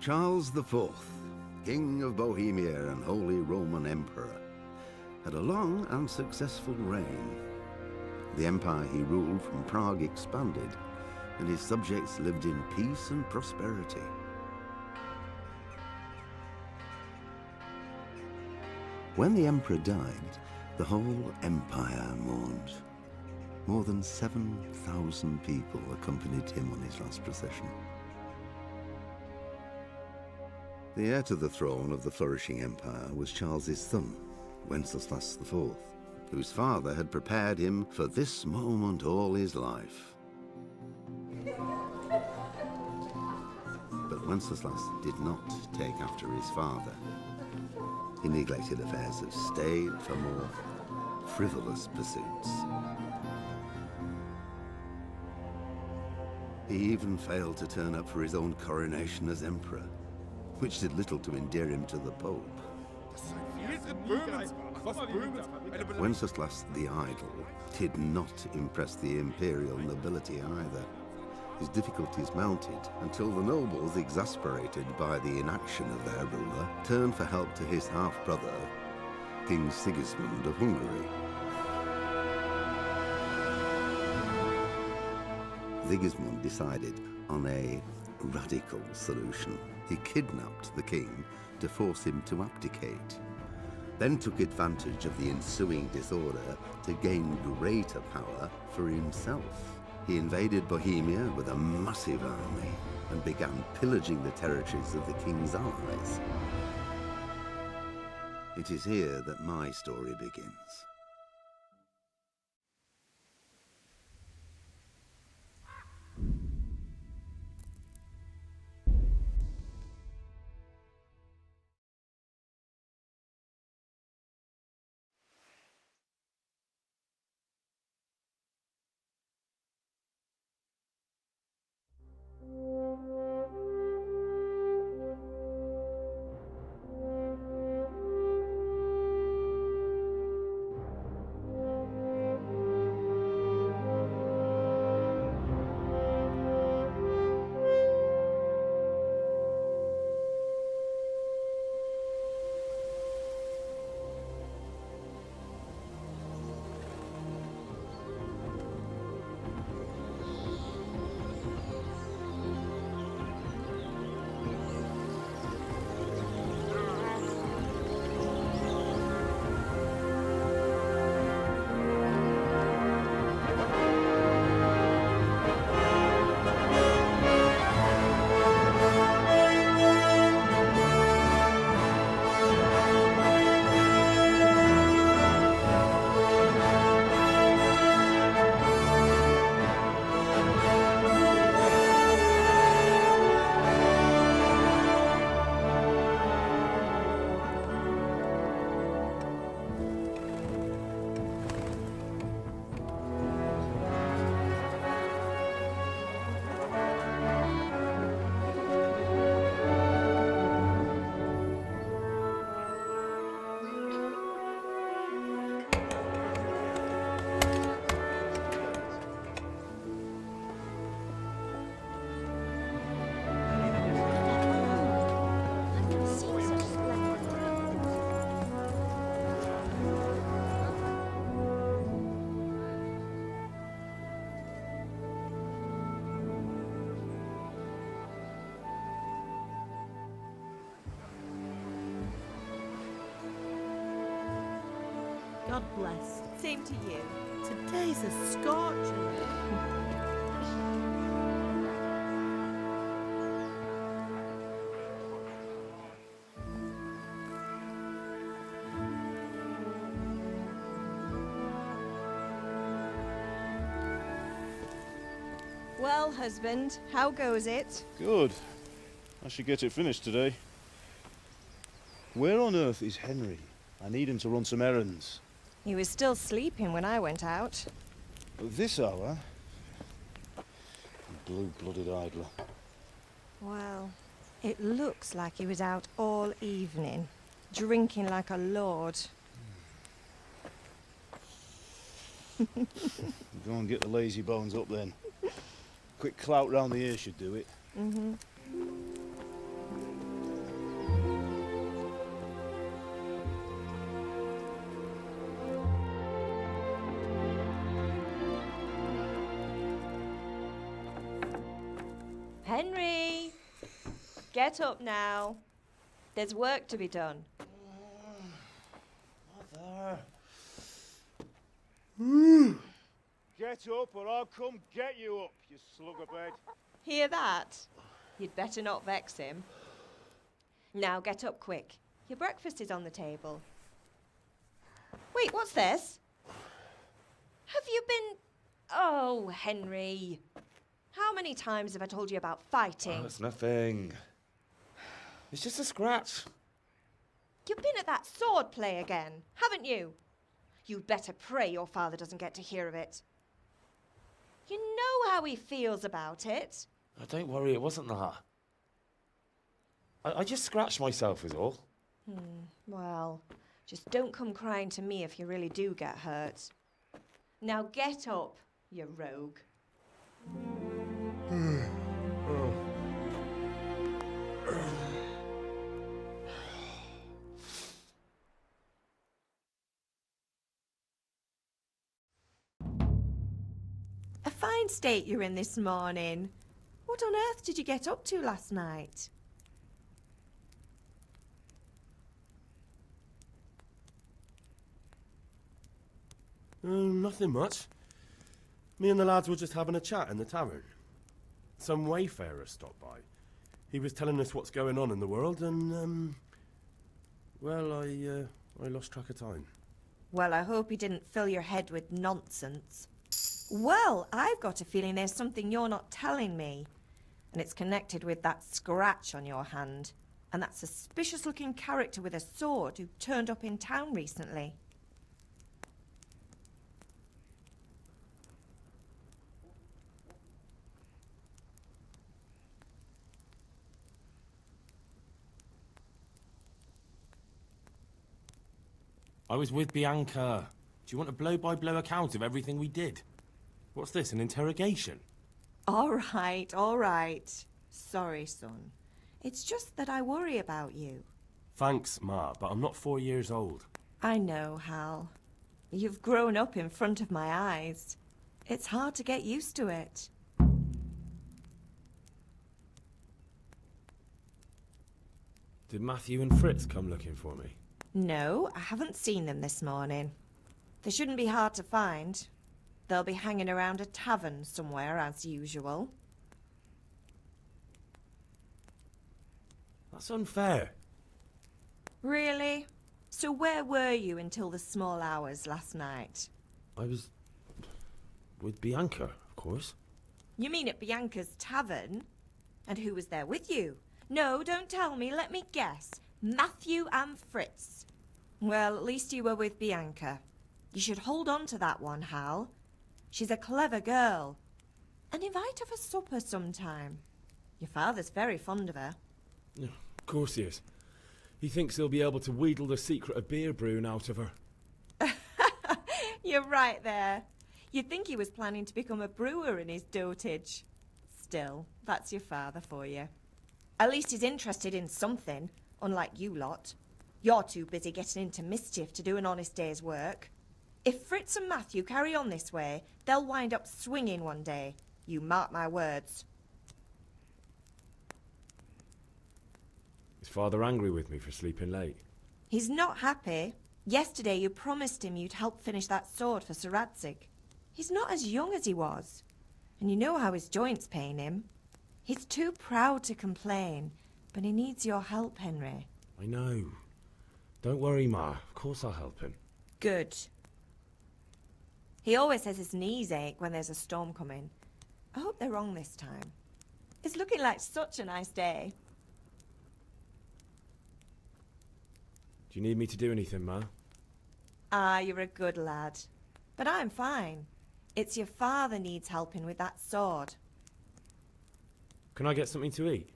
Charles IV, King of Bohemia and Holy Roman Emperor, had a long and successful reign. The empire he ruled from Prague expanded, and his subjects lived in peace and prosperity. When the emperor died, the whole empire mourned. More than 7,000 people accompanied him on his last procession. The heir to the throne of the flourishing empire was Charles's son, Wenceslas IV, whose father had prepared him for this moment all his life. But Wenceslas did not take after his father. He neglected affairs of state for more frivolous pursuits. He even failed to turn up for his own coronation as emperor, which did little to endear him to the Pope. Wenceslas the Idle did not impress the imperial nobility either. His difficulties mounted until the nobles, exasperated by the inaction of their ruler, turned for help to his half-brother, King Sigismund of Hungary. Sigismund decided on a radical solution. He kidnapped the king to force him to abdicate, then took advantage of the ensuing disorder to gain greater power for himself. He invaded Bohemia with a massive army and began pillaging the territories of the king's allies. It is here that my story begins. God bless. Same to you. Today's a scorcher. Well, husband, how goes it? Good. I should get it finished today. Where on earth is Henry? I need him to run some errands. He was still sleeping when I went out. At this hour? Blue-blooded idler. Well, it looks like he was out all evening, drinking like a lord. Go and get the lazy bones up then. Quick clout round the ear should do it. Mm-hmm. Henry! Get up now. There's work to be done. Mother. Get up or I'll come get you up, you slugabed. Hear that? You'd better not vex him. Now get up quick. Your breakfast is on the table. Wait, what's this? Have you been... Oh, Henry. How many times have I told you about fighting? Oh, it's nothing. It's just a scratch. You've been at that sword play again, haven't you? You'd better pray your father doesn't get to hear of it. You know how he feels about it. Oh, don't worry, it wasn't that. I just scratched myself is all. Well, just don't come crying to me if you really do get hurt. Now get up, you rogue. A fine state you're in this morning. What on earth did you get up to last night? Nothing much. Me and the lads were just having a chat in the tavern. Some wayfarer stopped by. He was telling us what's going on in the world and, well, I lost track of time. Well, I hope he didn't fill your head with nonsense. Well, I've got a feeling there's something you're not telling me. And it's connected with that scratch on your hand. And that suspicious-looking character with a sword who turned up in town recently. I was with Bianca. Do you want a blow-by-blow account of everything we did? What's this, an interrogation? All right. Sorry, son. It's just that I worry about you. Thanks, Ma, but I'm not 4 years old. I know, Hal. You've grown up in front of my eyes. It's hard to get used to it. Did Matthew and Fritz come looking for me? No, I haven't seen them this morning. They shouldn't be hard to find. They'll be hanging around a tavern somewhere, as usual. That's unfair. Really? So where were you until the small hours last night? I was with Bianca, of course. You mean at Bianca's tavern? And who was there with you? No, don't tell me, let me guess. Matthew and Fritz. Well, at least you were with Bianca. You should hold on to that one, Hal. She's a clever girl. And invite her for supper sometime. Your father's very fond of her. Yeah, of course he is. He thinks he'll be able to wheedle the secret of beer brewing out of her. You're right there. You'd think he was planning to become a brewer in his dotage. Still, that's your father for you. At least he's interested in something, unlike you lot. You're too busy getting into mischief to do an honest day's work. If Fritz and Matthew carry on this way, they'll wind up swinging one day. You mark my words. Is Father angry with me for sleeping late? He's not happy. Yesterday you promised him you'd help finish that sword for Sir Radzig. He's not as young as he was. And you know how his joints pain him. He's too proud to complain, but he needs your help, Henry. I know. Don't worry, Ma. Of course I'll help him. Good. He always says his knees ache when there's a storm coming. I hope they're wrong this time. It's looking like such a nice day. Do you need me to do anything, Ma? Ah, you're a good lad. But I'm fine. It's your father needs helping with that sword. Can I get something to eat?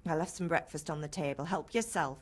I left some breakfast on the table. Help yourself.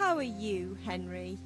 How are you, Henry?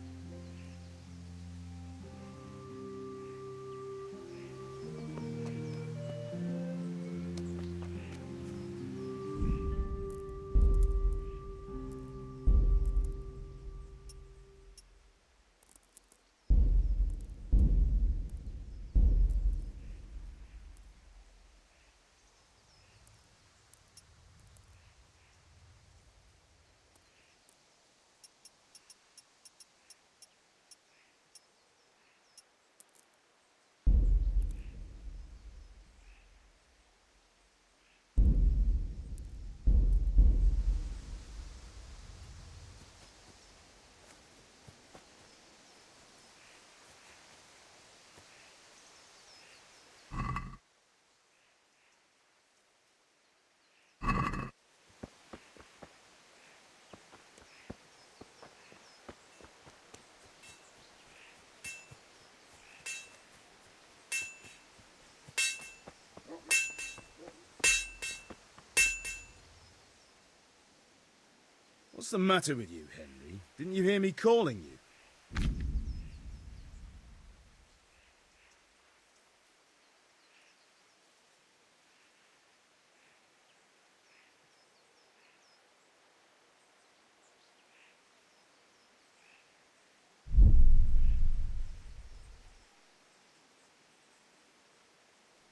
What's the matter with you, Henry? Didn't you hear me calling you?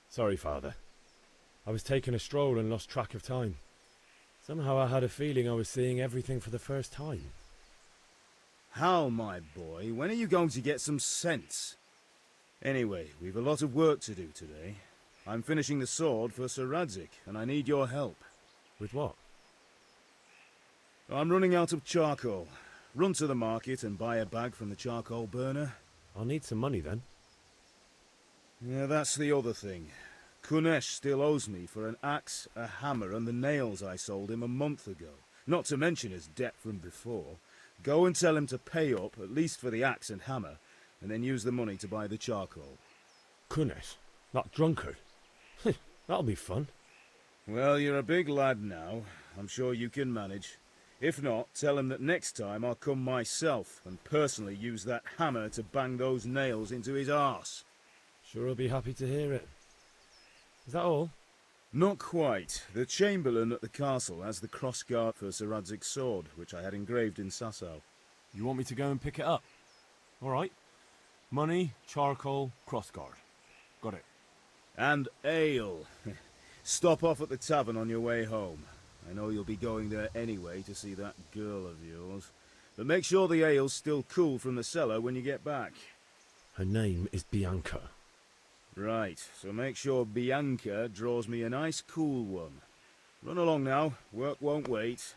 Sorry, Father. I was taking a stroll and lost track of time. Somehow I had a feeling I was seeing everything for the first time. Hal, my boy, when are you going to get some sense? Anyway, we've a lot of work to do today. I'm finishing the sword for Sir Radzig, and I need your help. With what? I'm running out of charcoal. Run to the market and buy a bag from the charcoal burner. I'll need some money then. Yeah, that's the other thing. Kunesh still owes me for an axe, a hammer, and the nails I sold him a month ago. Not to mention his debt from before. Go and tell him to pay up, at least for the axe and hammer, and then use the money to buy the charcoal. Kunesh? That drunkard? That'll be fun. Well, you're a big lad now. I'm sure you can manage. If not, tell him that next time I'll come myself and personally use that hammer to bang those nails into his arse. Sure I'll be happy to hear it. Is that all? Not quite. The Chamberlain at the castle has the crossguard for Sir Radzig's sword, which I had engraved in Sasau. You want me to go and pick it up? All right. Money, charcoal, crossguard. Got it. And ale. Stop off at the tavern on your way home. I know you'll be going there anyway to see that girl of yours. But make sure the ale's still cool from the cellar when you get back. Her name is Bianca. Right, so make sure Bianca draws me a nice cool one. Run along now, work won't wait.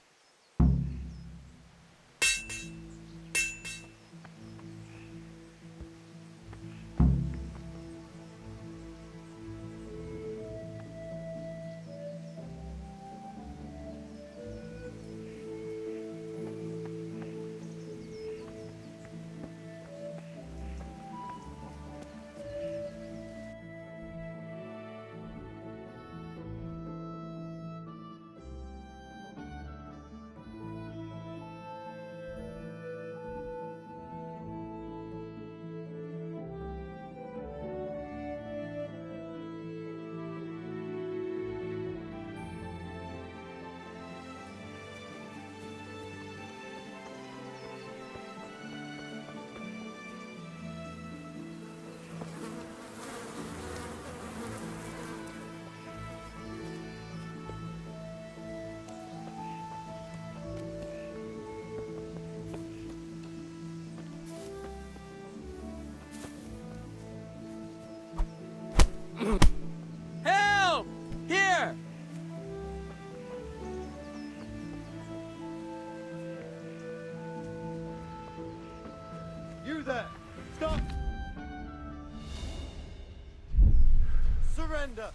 Help! Here! You there! Stop! Surrender!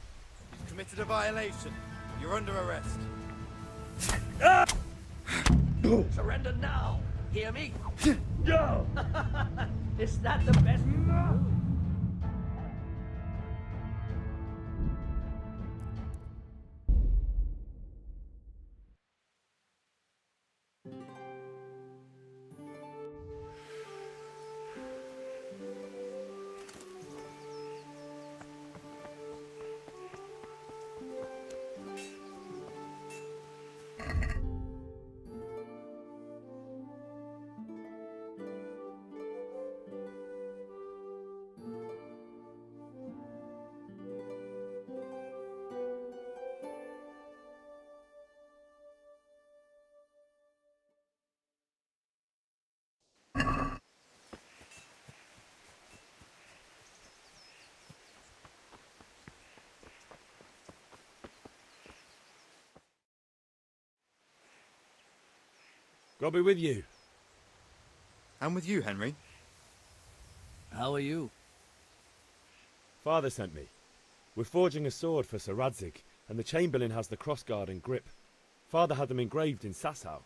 You've committed a violation. You're under arrest. Surrender now! Hear me? Is that the best? God be with you. And with you, Henry. How are you? Father sent me. We're forging a sword for Sir Radzig, and the Chamberlain has the crossguard and grip. Father had them engraved in Sasau.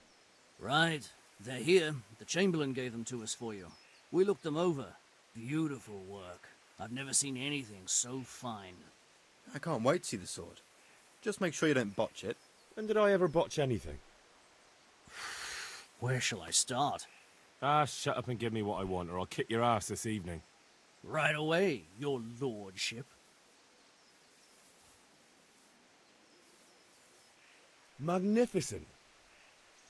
Right. They're here. The Chamberlain gave them to us for you. We looked them over. Beautiful work. I've never seen anything so fine. I can't wait to see the sword. Just make sure you don't botch it. When did I ever botch anything? Where shall I start? Ah, shut up and give me what I want, or I'll kick your ass this evening. Right away, your lordship. Magnificent.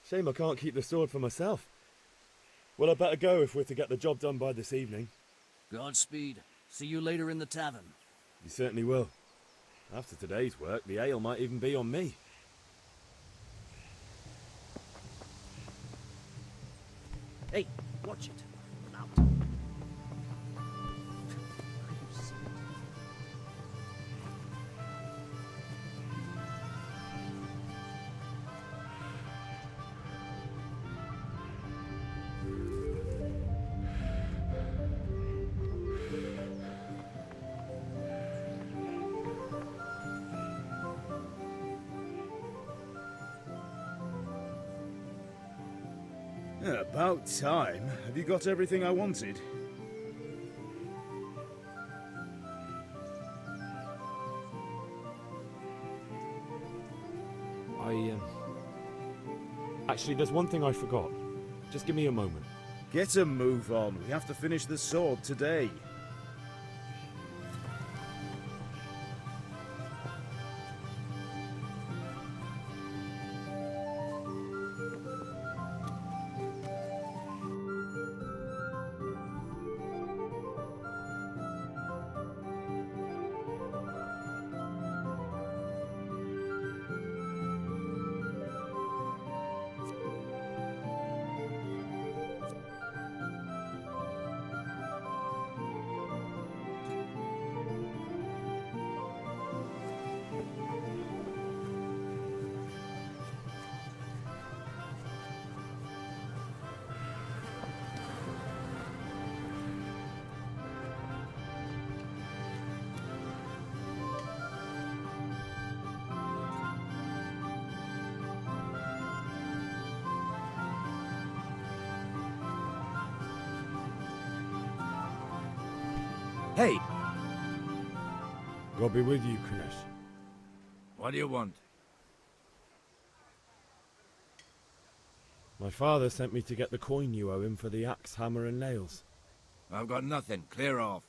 Shame I can't keep the sword for myself. Well, I better go if we're to get the job done by this evening. Godspeed. See you later in the tavern. You certainly will. After today's work, the ale might even be on me. Hey, watch it. Look out. About time. Have you got everything I wanted? Actually, there's one thing I forgot. Just give me a moment. Get a move on. We have to finish the sword today. Hey! God be with you, Kunesh. What do you want? My father sent me to get the coin you owe him for the axe, hammer and nails. I've got nothing. Clear off.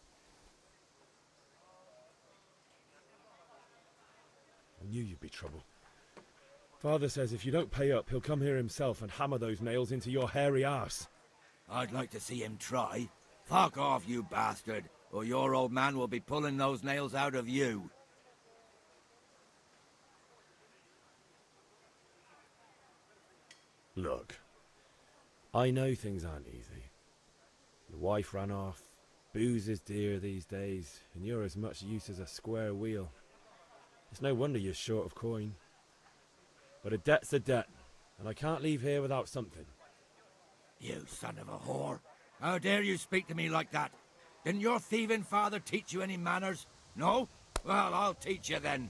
I knew you'd be trouble. Father says if you don't pay up, he'll come here himself and hammer those nails into your hairy arse. I'd like to see him try. Fuck off, you bastard, or your old man will be pulling those nails out of you. Look, I know things aren't easy. Your wife ran off, booze is dear these days, and you're as much use as a square wheel. It's no wonder you're short of coin. But a debt's a debt, and I can't leave here without something. You son of a whore. How dare you speak to me like that? Didn't your thieving father teach you any manners? No? Well, I'll teach you then.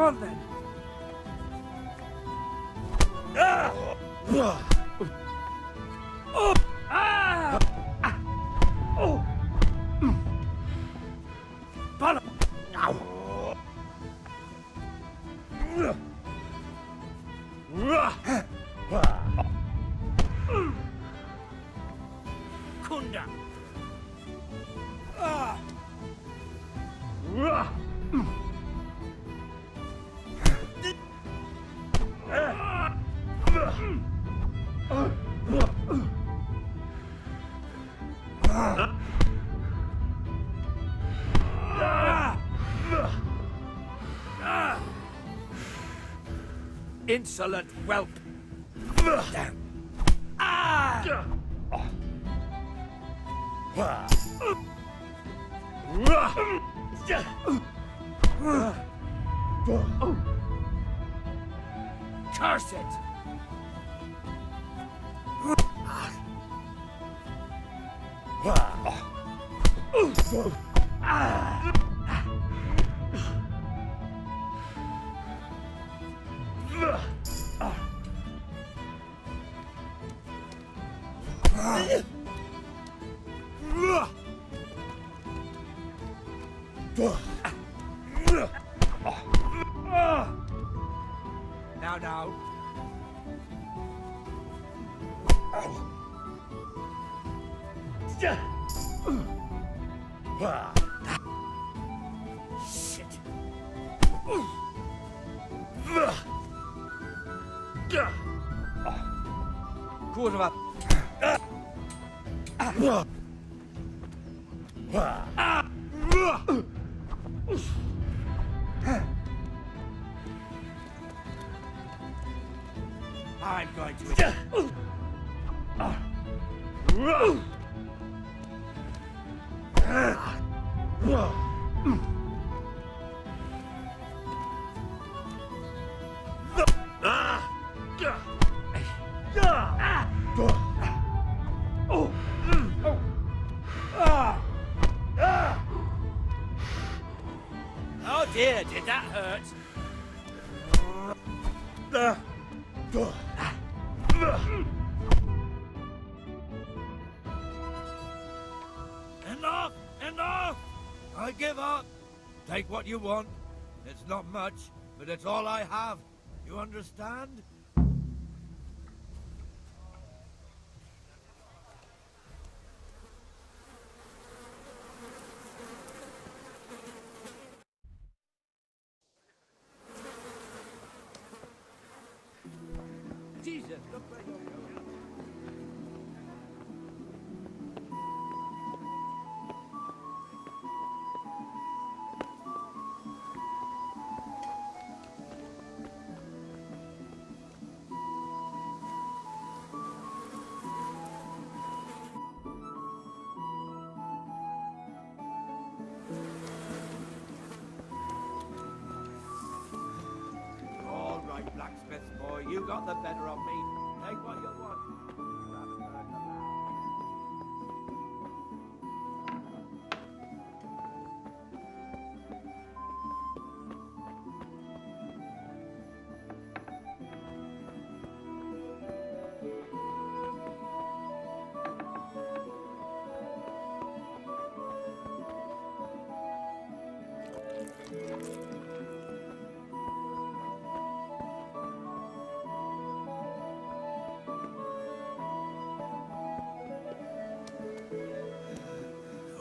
on then. Kunda. Insolent whelp. Damn. Curse it! Now. Shit. Quarter up. I'm going to... Oh dear, did that hurt? Enough! I give up. Take what you want. It's not much, but it's all I have. You understand? Jesus, look where you're going. All right, blacksmith boy, you got the better of me. Take what you want. You haven't heard the last.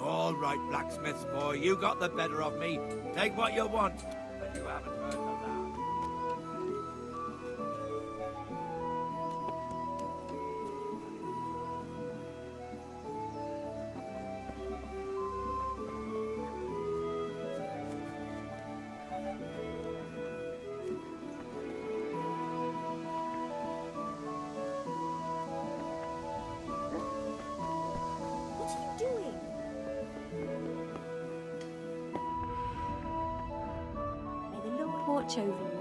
All right, blacksmith boy, you got the better of me. Take what you want, but you haven't heard the last. What are you doing? May the Lord watch over you.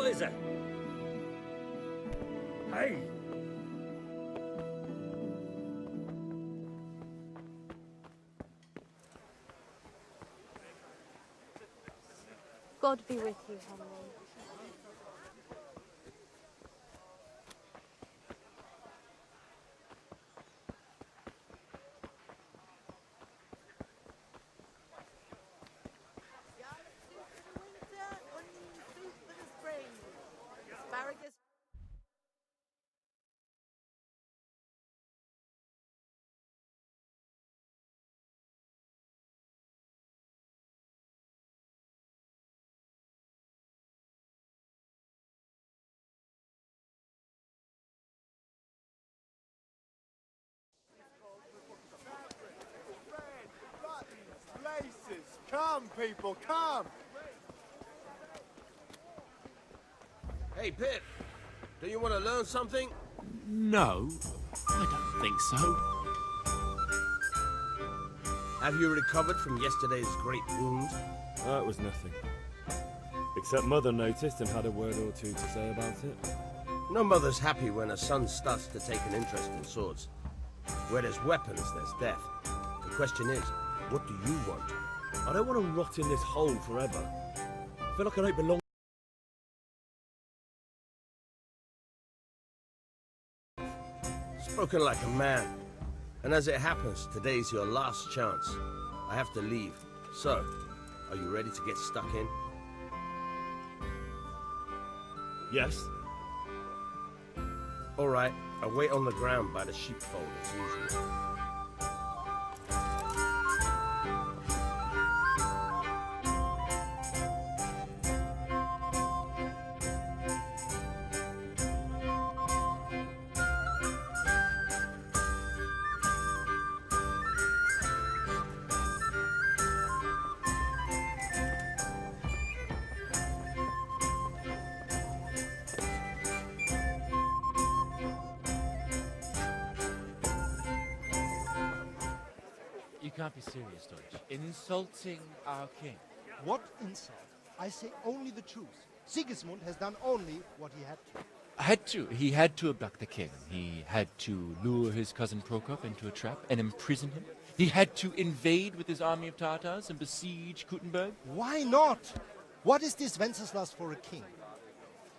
What is it? Hey! God be with you, Henry. Asparagus. Laces! Come, people, come! Hey, Pip, do you want to learn something? No, I don't think so. Have you recovered from yesterday's great wound? That was nothing. Except Mother noticed and had a word or two to say about it. No mother's happy when her son starts to take an interest in swords. Where there's weapons, there's death. The question is, what do you want? I don't want to rot in this hole forever. I feel like I don't belong. Spoken like a man. And as it happens, today's your last chance. I have to leave. So, are you ready to get stuck in? Yes. All right, I'll wait on the ground by the sheepfold as usual. You can't be serious, Deutsch. Insulting our king. What insult? I say only the truth. Sigismund has done only what he had to. He had to abduct the king. He had to lure his cousin Prokop into a trap and imprison him. He had to invade with his army of Tatars and besiege Kuttenberg. Why not? What is this Wenceslas for a king?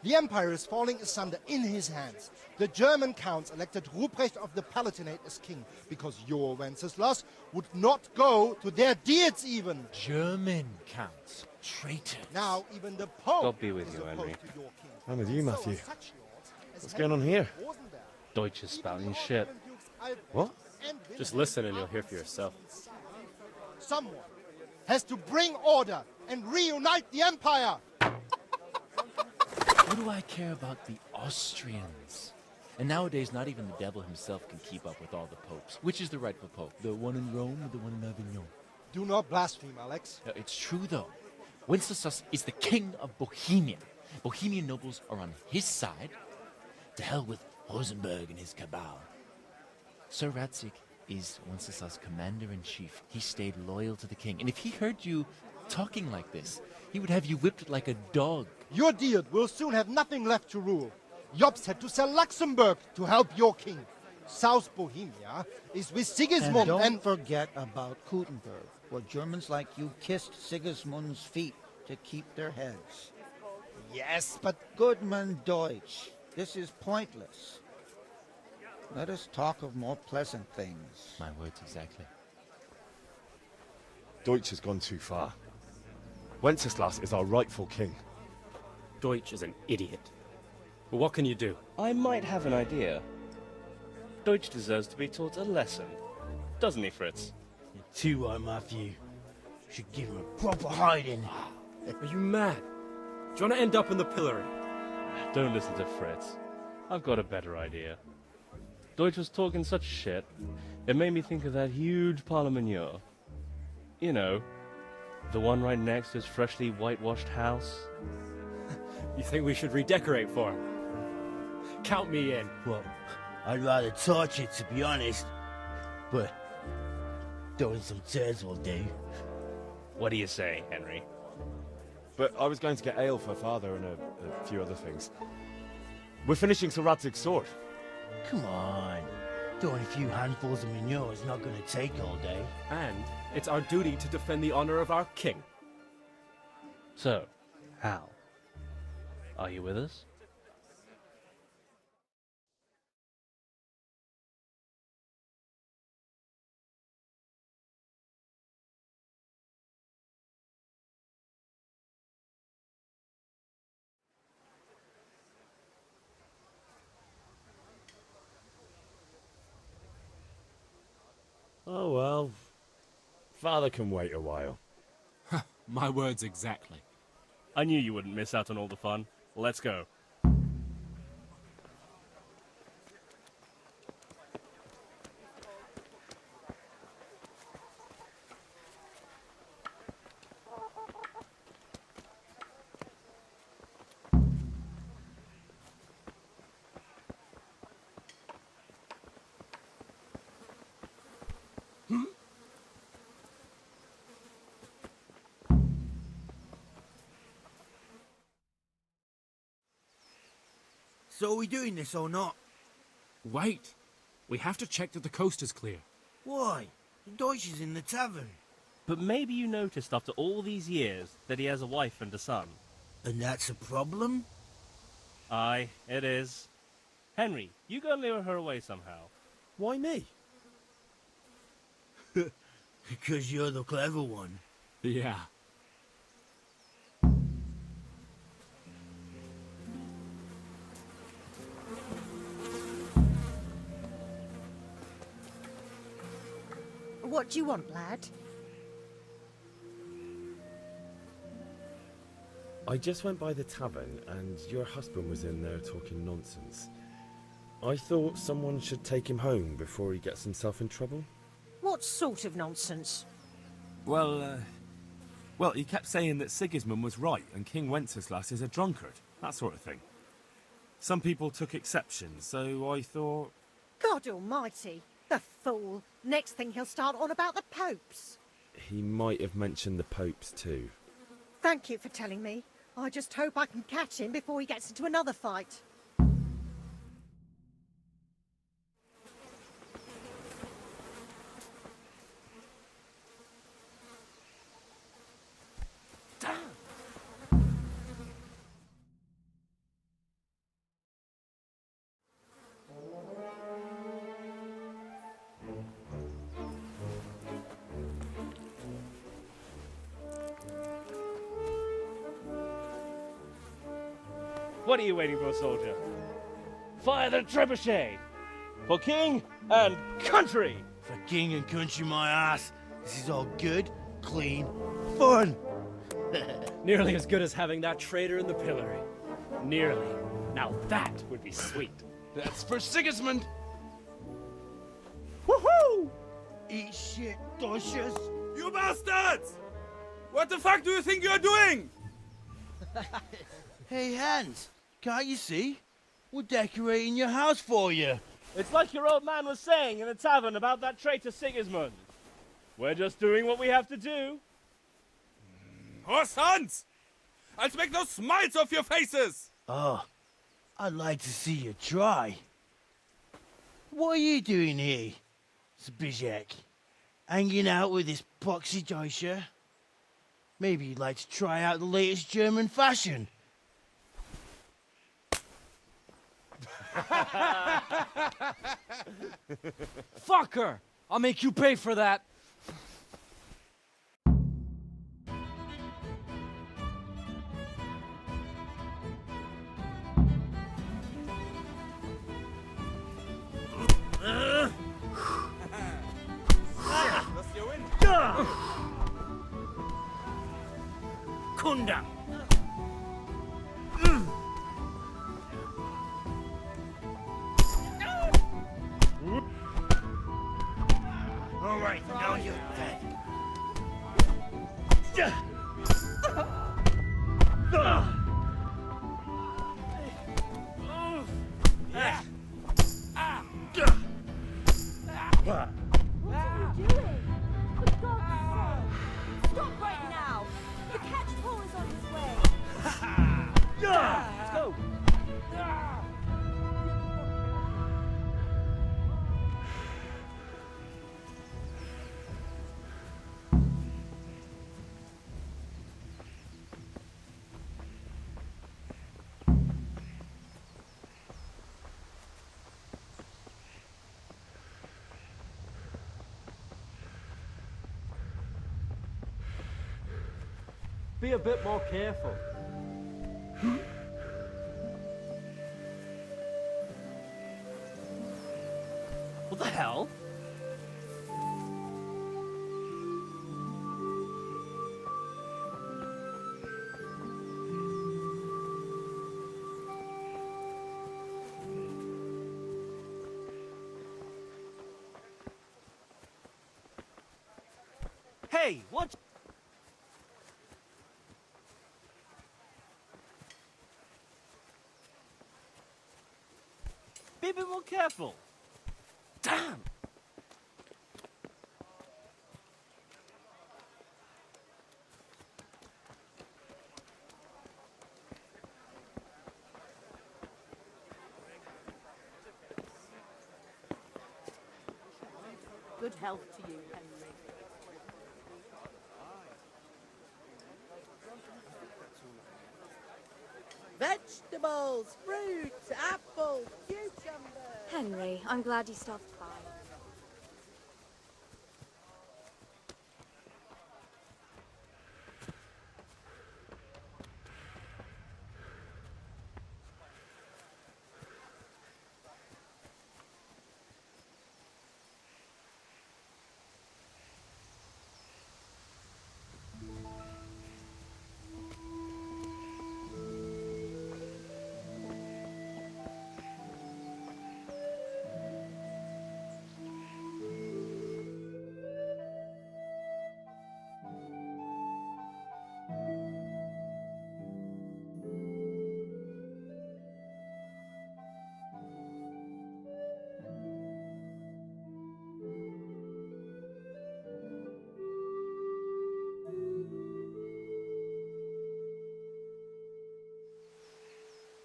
The empire is falling asunder in his hands. The German counts elected Ruprecht of the Palatinate as king because your Wenceslas would not go to their deeds even. German counts. Traitors. Now even the Pope God be with is you, opposed Henry. to your king. I'm with you, Matthew. So are such lords as What's going on here? Rosenberg, Deutsch is spouting shit. What? and Just listen and you'll hear for yourself. Someone has to bring order and reunite the empire. What do I care about the Austrians? And nowadays, not even the devil himself can keep up with all the popes. Which is the rightful pope? The one in Rome or the one in Avignon? Do not blaspheme, Alex. It's true, though. Wenceslas is the king of Bohemia. Bohemian nobles are on his side. To hell with Rosenberg and his cabal. Sir Radzik is Wenceslas' commander-in-chief. He stayed loyal to the king. And if he heard you talking like this, he would have you whipped like a dog. Your Diet will soon have nothing left to rule. Jobst had to sell Luxembourg to help your king. South Bohemia is with Sigismund and don't forget about Kuttenberg, where Germans like you kissed Sigismund's feet to keep their heads. Yes, but... Goodman Deutsch, this is pointless. Let us talk of more pleasant things. My words exactly. Deutsch has gone too far. Wenceslas is our rightful king. Deutsch is an idiot. But what can you do? I might have an idea. Deutsch deserves to be taught a lesson. Doesn't he, Fritz? You're too right, Matthew. Should give him a proper hiding. Are you mad? Do you want to end up in the pillory? Don't listen to Fritz. I've got a better idea. Deutsch was talking such shit, it made me think of that huge parliament. You know, the one right next to his freshly whitewashed house. You think we should redecorate for him? Count me in. Well, I'd rather torch it, to be honest. But throwing some turds will do. What do you say, Henry? but I was going to get ale for Father and a few other things. We're finishing Sir Radzig's sword. Come on. Doing a few handfuls of manure is not going to take all day. And it's our duty to defend the honor of our king. So, Hal, are you with us? Oh well. Father can wait a while. My words exactly. I knew you wouldn't miss out on all the fun. Let's go. So are we doing this or not? Wait. We have to check that the coast is clear. Why? The Deutsch is in the tavern. But maybe you noticed after all these years that he has a wife and a son. And that's a problem? Aye, it is. Henry, you go and lure her away somehow. Why me? Because you're the clever one. Yeah. What do you want, lad? I just went by the tavern and your husband was in there talking nonsense. I thought someone should take him home before he gets himself in trouble. What sort of nonsense? Well, he kept saying that Sigismund was right and King Wenceslas is a drunkard, that sort of thing. Some people took exception, so I thought... God almighty, the fool. Next thing he'll start on about the popes. He might have mentioned the popes too. Thank you for telling me. I just hope I can catch him before he gets into another fight. What are you waiting for, soldier? Fire the trebuchet! For king and country! For king and country, my ass. This is all good, clean, fun. Nearly as good as having that traitor in the pillory. Nearly. Now that would be sweet. That's for Sigismund! Woohoo! Eat shit, Deutsches. You bastards! What the fuck do you think you're doing? Hey, Hans, can't you see? We're decorating your house for you. It's like your old man was saying in the tavern about that traitor Sigismund. We're just doing what we have to do. Horse Hans! I'll make those smiles off your faces! Oh, I'd like to see you try. What are you doing here, Zbigniew? Hanging out with this poxy Deutscher? Maybe you'd like to try out the latest German fashion. Fuck her! I'll make you pay for that! Kunda! All right, now you're dead. What are you doing? For God's sake! Stop right now! The catch pole is on his way! Be a bit more careful. What the hell? Hey, what? Be a bit more careful. Damn! Good health to you, Henry. Vegetables, fruits, apples, cucumbers. Henry, I'm glad you stopped by.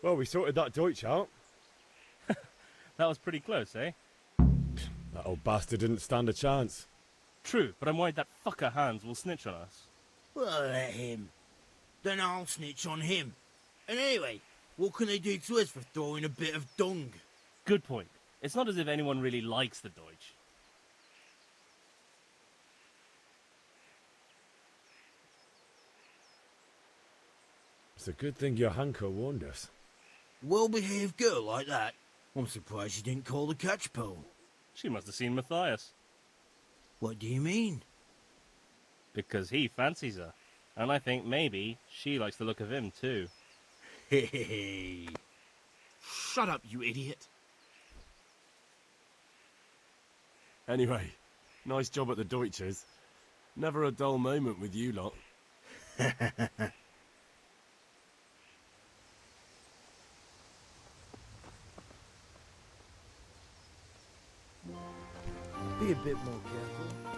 Well, we sorted that Deutsch out. That was pretty close, eh? That old bastard didn't stand a chance. True, but I'm worried that fucker Hans will snitch on us. Well, let him. Then I'll snitch on him. And anyway, what can they do to us for throwing a bit of dung? Good point. It's not as if anyone really likes the Deutsch. It's a good thing your Hanko warned us. Well-behaved girl like that. I'm surprised she didn't call the catch pole. She must have seen Matthias. What do you mean? Because he fancies her. And I think maybe she likes the look of him too. Hey. Shut up, you idiot. Anyway, nice job at the Deutsches. Never a dull moment with you lot. Be a bit more careful.